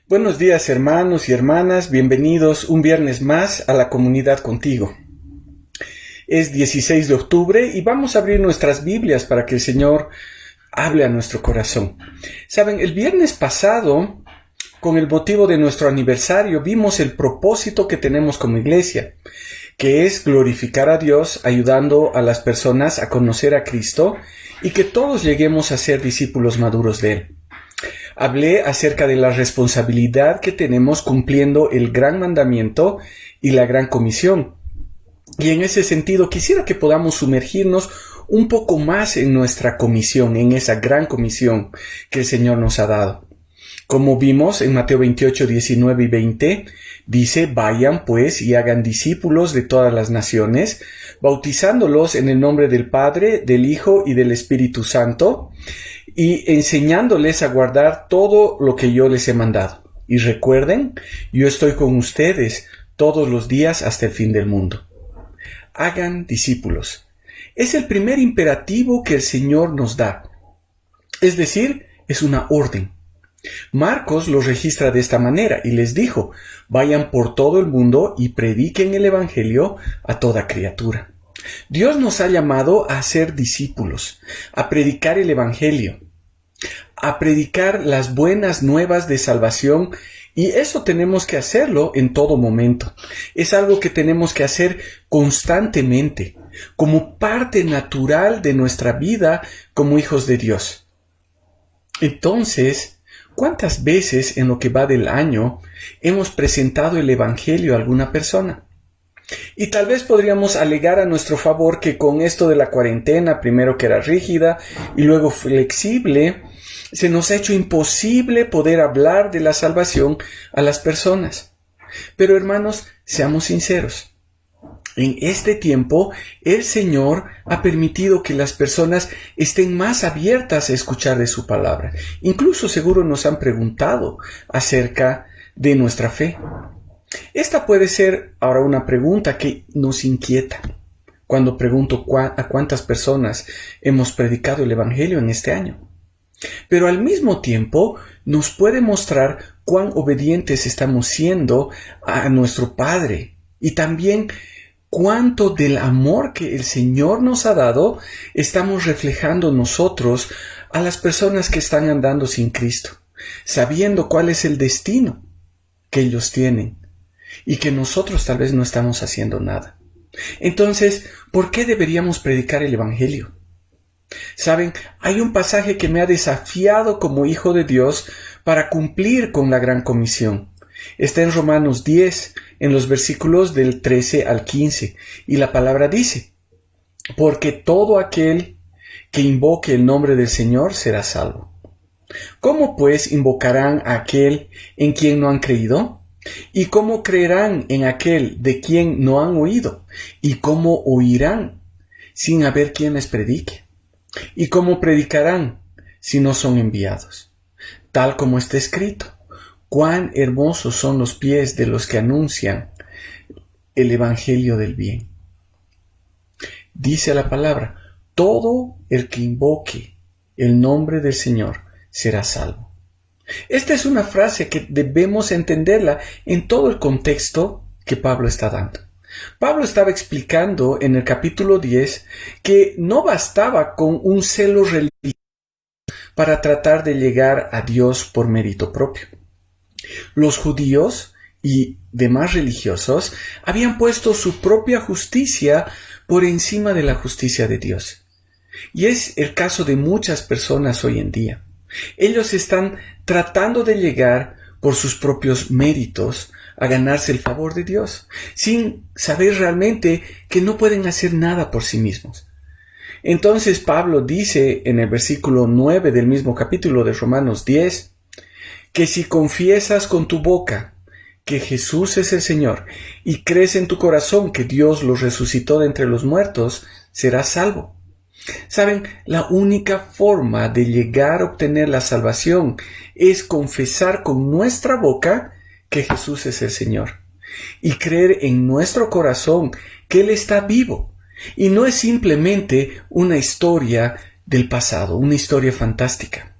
Buenos días, hermanos y hermanas, bienvenidos un viernes más a la comunidad contigo. Es 16 de octubre y vamos a abrir nuestras Biblias para que el Señor hable a nuestro corazón. Saben, el viernes pasado, con el motivo de nuestro aniversario, vimos el propósito que tenemos como iglesia, que es glorificar a Dios ayudando a las personas a conocer a Cristo y que todos lleguemos a ser discípulos maduros de Él. Hablé acerca de la responsabilidad que tenemos cumpliendo el gran mandamiento y la gran comisión. Y en ese sentido quisiera que podamos sumergirnos un poco más en nuestra comisión, en esa gran comisión que el Señor nos ha dado. Como vimos en Mateo 28, 19 y 20, dice: vayan pues y hagan discípulos de todas las naciones, bautizándolos en el nombre del Padre, del Hijo y del Espíritu Santo, y enseñándoles a guardar todo lo que yo les he mandado. Y recuerden, yo estoy con ustedes todos los días hasta el fin del mundo. Hagan discípulos. Es el primer imperativo que el Señor nos da. Es decir, es una orden. Marcos lo registra de esta manera y les dijo: vayan por todo el mundo y prediquen el Evangelio a toda criatura. Dios nos ha llamado a ser discípulos, a predicar el Evangelio, a predicar las buenas nuevas de salvación, y eso tenemos que hacerlo en todo momento. Es algo que tenemos que hacer constantemente, como parte natural de nuestra vida como hijos de Dios. Entonces, ¿cuántas veces en lo que va del año hemos presentado el Evangelio a alguna persona? Y tal vez podríamos alegar a nuestro favor que con esto de la cuarentena, primero que era rígida y luego flexible, se nos ha hecho imposible poder hablar de la salvación a las personas. Pero hermanos, seamos sinceros. En este tiempo, el Señor ha permitido que las personas estén más abiertas a escuchar de su palabra. Incluso seguro nos han preguntado acerca de nuestra fe. Esta puede ser ahora una pregunta que nos inquieta cuando pregunto a cuántas personas hemos predicado el Evangelio en este año. Pero al mismo tiempo nos puede mostrar cuán obedientes estamos siendo a nuestro Padre y también cuánto del amor que el Señor nos ha dado estamos reflejando nosotros a las personas que están andando sin Cristo, sabiendo cuál es el destino que ellos tienen y que nosotros tal vez no estamos haciendo nada. Entonces, ¿por qué deberíamos predicar el Evangelio? Saben, hay un pasaje que me ha desafiado como hijo de Dios para cumplir con la gran comisión. Está en Romanos 10, en los versículos del 13 al 15, y la palabra dice: porque todo aquel que invoque el nombre del Señor será salvo. ¿Cómo pues invocarán a aquel en quien no han creído? ¿Y cómo creerán en aquel de quien no han oído? ¿Y cómo oirán sin haber quien les predique? ¿Y cómo predicarán si no son enviados? Tal como está escrito: cuán hermosos son los pies de los que anuncian el Evangelio del bien. Dice la palabra: todo el que invoque el nombre del Señor será salvo. Esta es una frase que debemos entenderla en todo el contexto que Pablo está dando. Pablo estaba explicando en el capítulo 10 que no bastaba con un celo religioso para tratar de llegar a Dios por mérito propio. Los judíos y demás religiosos habían puesto su propia justicia por encima de la justicia de Dios. Y es el caso de muchas personas hoy en día. Ellos están tratando de llegar por sus propios méritos a ganarse el favor de Dios, sin saber realmente que no pueden hacer nada por sí mismos. Entonces Pablo dice en el versículo 9 del mismo capítulo de Romanos 10, que si confiesas con tu boca que Jesús es el Señor y crees en tu corazón que Dios lo resucitó de entre los muertos, serás salvo. Saben, la única forma de llegar a obtener la salvación es confesar con nuestra boca que Jesús es el Señor y creer en nuestro corazón que Él está vivo y no es simplemente una historia del pasado, una historia fantástica.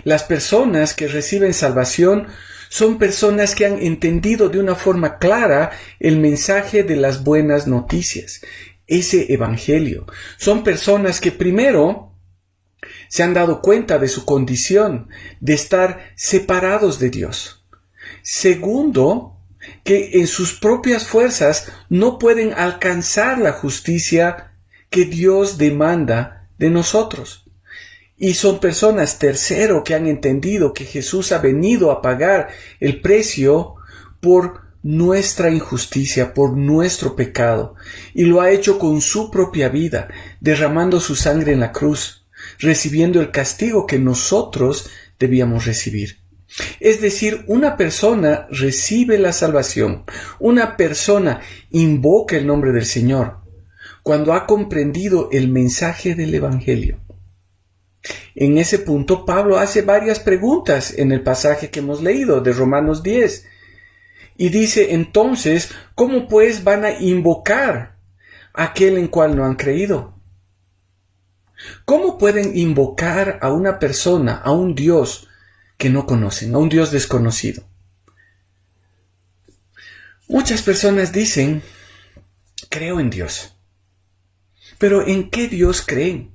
Las personas que reciben salvación son personas que han entendido de una forma clara el mensaje de las buenas noticias, ese evangelio. Son personas que primero se han dado cuenta de su condición de estar separados de Dios. Segundo, que en sus propias fuerzas no pueden alcanzar la justicia que Dios demanda de nosotros. Y son personas, tercero, que han entendido que Jesús ha venido a pagar el precio por nuestra injusticia, por nuestro pecado, y lo ha hecho con su propia vida, derramando su sangre en la cruz, recibiendo el castigo que nosotros debíamos recibir. Es decir, una persona recibe la salvación, una persona invoca el nombre del Señor cuando ha comprendido el mensaje del Evangelio. En ese punto, Pablo hace varias preguntas en el pasaje que hemos leído de Romanos 10. Y dice, entonces, ¿cómo pues van a invocar a aquel en cual no han creído? ¿Cómo pueden invocar a una persona, a un Dios que no conocen, a un Dios desconocido? Muchas personas dicen, creo en Dios. Pero ¿en qué Dios creen?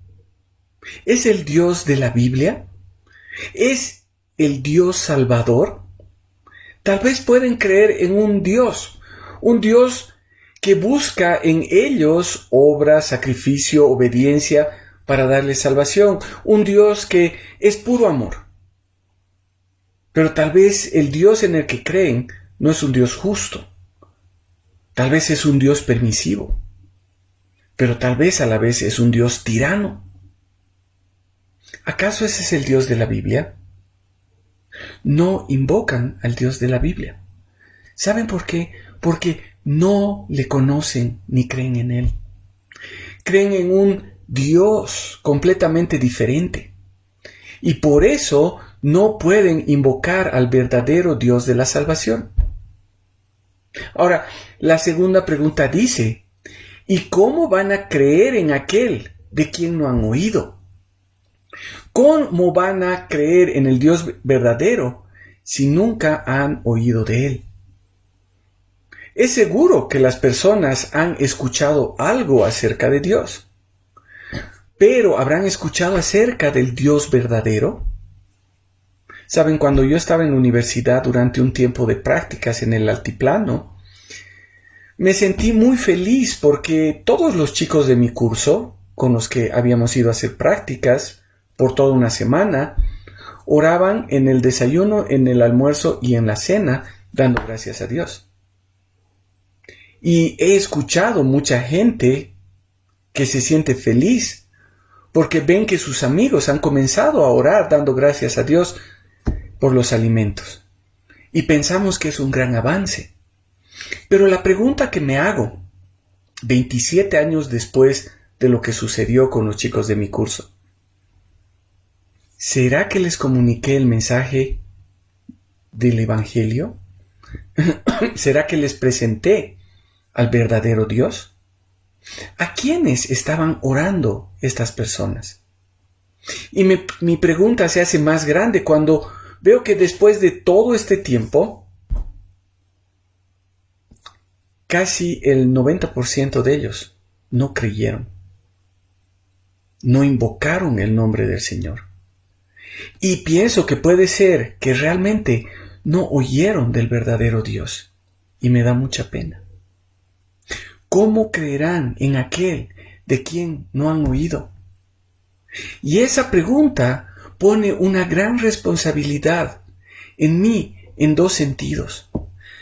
¿Es el Dios de la Biblia? ¿Es el Dios Salvador? Tal vez pueden creer en un Dios que busca en ellos obra, sacrificio, obediencia para darles salvación, un Dios que es puro amor. Pero tal vez el Dios en el que creen no es un Dios justo. Tal vez es un Dios permisivo, pero tal vez a la vez es un Dios tirano. ¿Acaso ese es el Dios de la Biblia? No invocan al Dios de la Biblia. ¿Saben por qué? Porque no le conocen ni creen en Él. Creen en un Dios completamente diferente. Y por eso no pueden invocar al verdadero Dios de la salvación. Ahora, la segunda pregunta dice, ¿y cómo van a creer en aquel de quien no han oído? ¿Cómo van a creer en el Dios verdadero si nunca han oído de Él? Es seguro que las personas han escuchado algo acerca de Dios, pero ¿habrán escuchado acerca del Dios verdadero? Saben, cuando yo estaba en la universidad durante un tiempo de prácticas en el altiplano, me sentí muy feliz porque todos los chicos de mi curso, con los que habíamos ido a hacer prácticas por toda una semana, oraban en el desayuno, en el almuerzo y en la cena, dando gracias a Dios. Y he escuchado mucha gente que se siente feliz porque ven que sus amigos han comenzado a orar dando gracias a Dios por los alimentos. Y pensamos que es un gran avance. Pero la pregunta que me hago, 27 años después de lo que sucedió con los chicos de mi curso, ¿será que les comuniqué el mensaje del Evangelio? ¿Será que les presenté al verdadero Dios? ¿A quiénes estaban orando estas personas? Y mi pregunta se hace más grande cuando veo que después de todo este tiempo, casi el 90% de ellos no creyeron, no invocaron el nombre del Señor. Y pienso que puede ser que realmente no oyeron del verdadero Dios. Y me da mucha pena. ¿Cómo creerán en aquel de quien no han oído? Y esa pregunta pone una gran responsabilidad en mí en dos sentidos.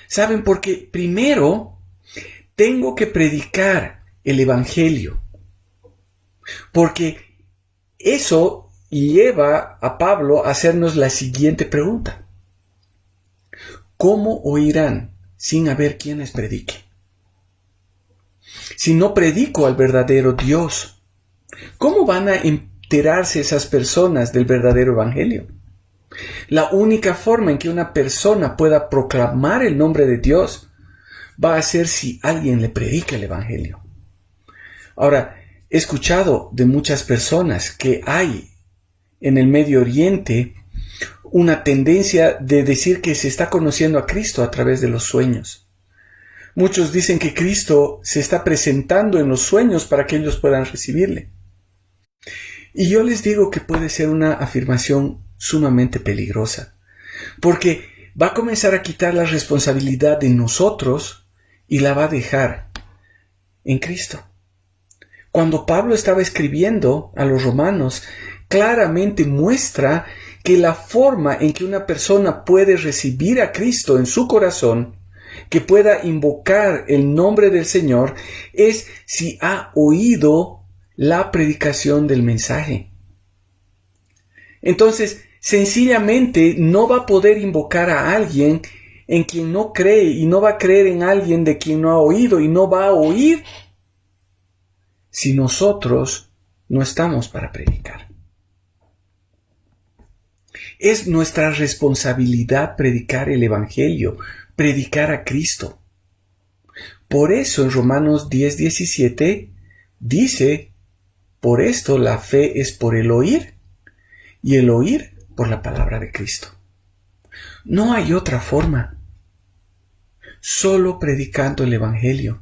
¿Saben? Porque primero tengo que predicar el Evangelio. Porque eso lleva a Pablo a hacernos la siguiente pregunta. ¿Cómo oirán sin haber quien les predique? Si no predico al verdadero Dios, ¿cómo van a enterarse esas personas del verdadero Evangelio? La única forma en que una persona pueda proclamar el nombre de Dios va a ser si alguien le predica el Evangelio. Ahora, he escuchado de muchas personas que hay en el Medio Oriente una tendencia de decir que se está conociendo a Cristo a través de los sueños. Muchos dicen que Cristo se está presentando en los sueños para que ellos puedan recibirle. Y yo les digo que puede ser una afirmación sumamente peligrosa, porque va a comenzar a quitar la responsabilidad de nosotros y la va a dejar en Cristo. Cuando Pablo estaba escribiendo a los romanos, claramente muestra que la forma en que una persona puede recibir a Cristo en su corazón, que pueda invocar el nombre del Señor, es si ha oído la predicación del mensaje. Entonces, sencillamente no va a poder invocar a alguien en quien no cree, y no va a creer en alguien de quien no ha oído, y no va a oír si nosotros no estamos para predicar. Es nuestra responsabilidad predicar el Evangelio, predicar a Cristo. Por eso en Romanos 10:17 dice: por esto la fe es por el oír, y el oír por la palabra de Cristo. No hay otra forma. Solo predicando el Evangelio.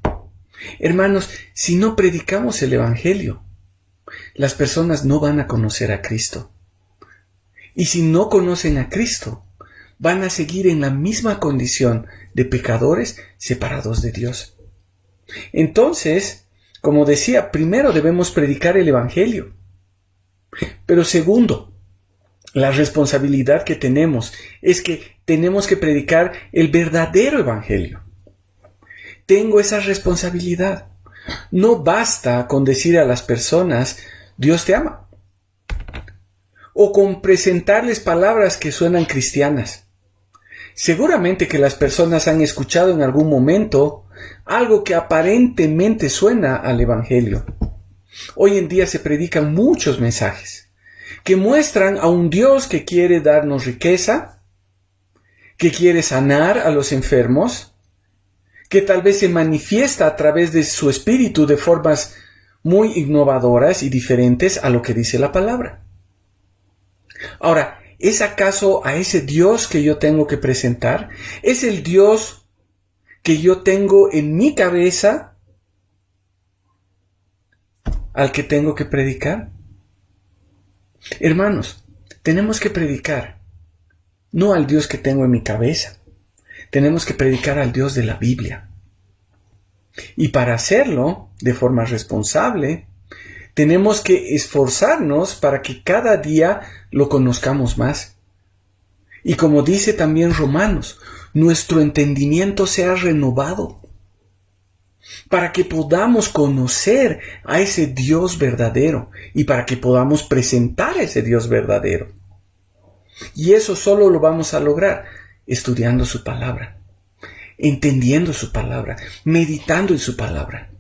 Hermanos, si no predicamos el Evangelio, las personas no van a conocer a Cristo. Y si no conocen a Cristo, van a seguir en la misma condición de pecadores separados de Dios. Entonces, como decía, primero debemos predicar el Evangelio. Pero segundo, la responsabilidad que tenemos es que tenemos que predicar el verdadero Evangelio. Tengo esa responsabilidad. No basta con decir a las personas: Dios te ama, o con presentarles palabras que suenan cristianas. Seguramente que las personas han escuchado en algún momento algo que aparentemente suena al Evangelio. Hoy en día se predican muchos mensajes que muestran a un Dios que quiere darnos riqueza, que quiere sanar a los enfermos, que tal vez se manifiesta a través de su espíritu de formas muy innovadoras y diferentes a lo que dice la palabra. Ahora, ¿es acaso a ese Dios que yo tengo que presentar? ¿Es el Dios que yo tengo en mi cabeza al que tengo que predicar? Hermanos, tenemos que predicar no al Dios que tengo en mi cabeza. Tenemos que predicar al Dios de la Biblia. Y para hacerlo de forma responsable, tenemos que esforzarnos para que cada día lo conozcamos más. Y como dice también Romanos, nuestro entendimiento sea renovado, para que podamos conocer a ese Dios verdadero y para que podamos presentar a ese Dios verdadero. Y eso solo lo vamos a lograr estudiando su palabra, entendiendo su palabra, meditando en su palabra.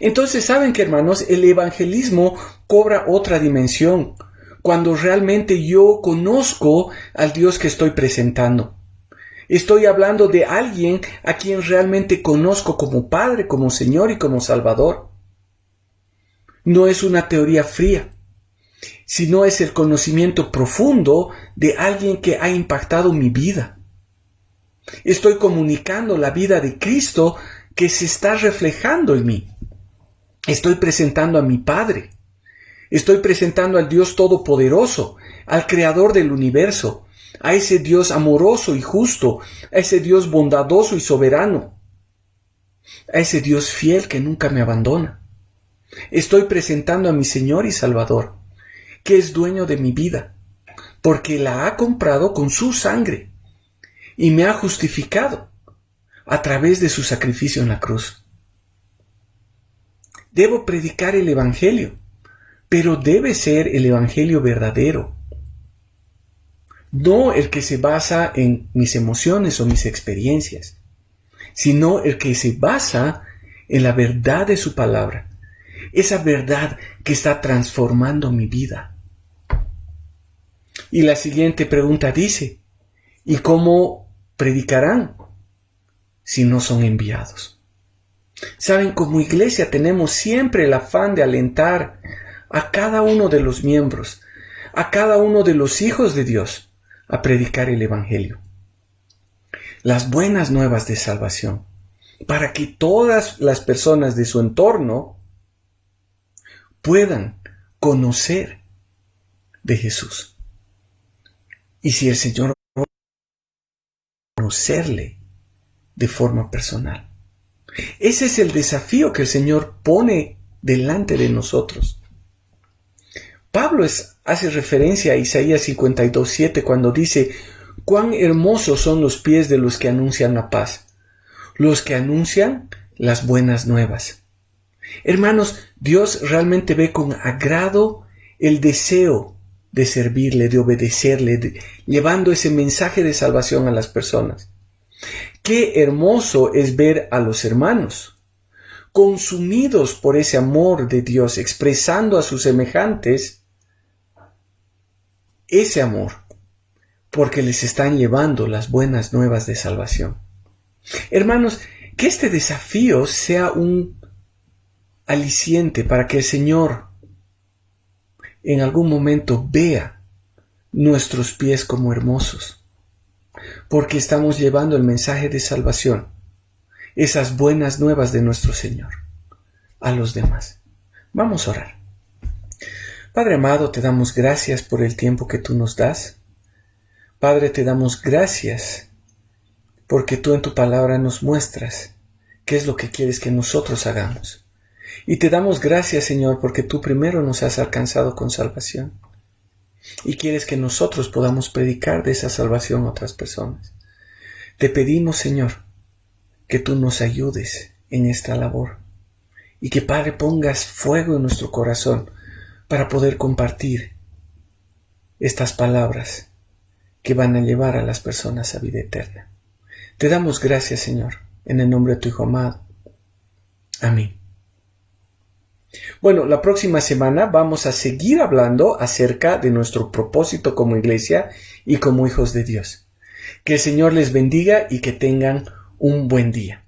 Entonces, ¿saben qué, hermanos? El evangelismo cobra otra dimensión cuando realmente yo conozco al Dios que estoy presentando. Estoy hablando de alguien a quien realmente conozco como Padre, como Señor y como Salvador. No es una teoría fría, sino es el conocimiento profundo de alguien que ha impactado mi vida. Estoy comunicando la vida de Cristo que se está reflejando en mí. Estoy presentando a mi Padre. Estoy presentando al Dios Todopoderoso, al Creador del universo, a ese Dios amoroso y justo, a ese Dios bondadoso y soberano, a ese Dios fiel que nunca me abandona. Estoy presentando a mi Señor y Salvador, que es dueño de mi vida, porque la ha comprado con su sangre y me ha justificado a través de su sacrificio en la cruz. Debo predicar el Evangelio, pero debe ser el Evangelio verdadero, no el que se basa en mis emociones o mis experiencias, sino el que se basa en la verdad de su palabra, esa verdad que está transformando mi vida. Y la siguiente pregunta dice: ¿y cómo predicarán si no son enviados? Saben, como iglesia tenemos siempre el afán de alentar a cada uno de los miembros a cada uno de los hijos de Dios a predicar el Evangelio, las buenas nuevas de salvación, para que todas las personas de su entorno puedan conocer de Jesús. Y si el Señor va a conocerle de forma personal. Ese es el desafío que el Señor pone delante de nosotros. Pablo hace referencia a Isaías 52:7 cuando dice: cuán hermosos son los pies de los que anuncian la paz, los que anuncian las buenas nuevas. Hermanos, Dios realmente ve con agrado el deseo de servirle, de obedecerle, llevando ese mensaje de salvación a las personas. Qué hermoso es ver a los hermanos consumidos por ese amor de Dios, expresando a sus semejantes ese amor, porque les están llevando las buenas nuevas de salvación. Hermanos, que este desafío sea un aliciente para que el Señor en algún momento vea nuestros pies como hermosos, porque estamos llevando el mensaje de salvación, esas buenas nuevas de nuestro Señor, a los demás. Vamos a orar. Padre amado, te damos gracias por el tiempo que tú nos das. Padre, te damos gracias porque tú en tu palabra nos muestras qué es lo que quieres que nosotros hagamos. Y te damos gracias, Señor, porque tú primero nos has alcanzado con salvación y quieres que nosotros podamos predicar de esa salvación a otras personas. Te pedimos, Señor, que tú nos ayudes en esta labor y que, Padre, pongas fuego en nuestro corazón para poder compartir estas palabras que van a llevar a las personas a vida eterna. Te damos gracias, Señor, en el nombre de tu Hijo amado. Amén. Bueno, la próxima semana vamos a seguir hablando acerca de nuestro propósito como iglesia y como hijos de Dios. Que el Señor les bendiga y que tengan un buen día.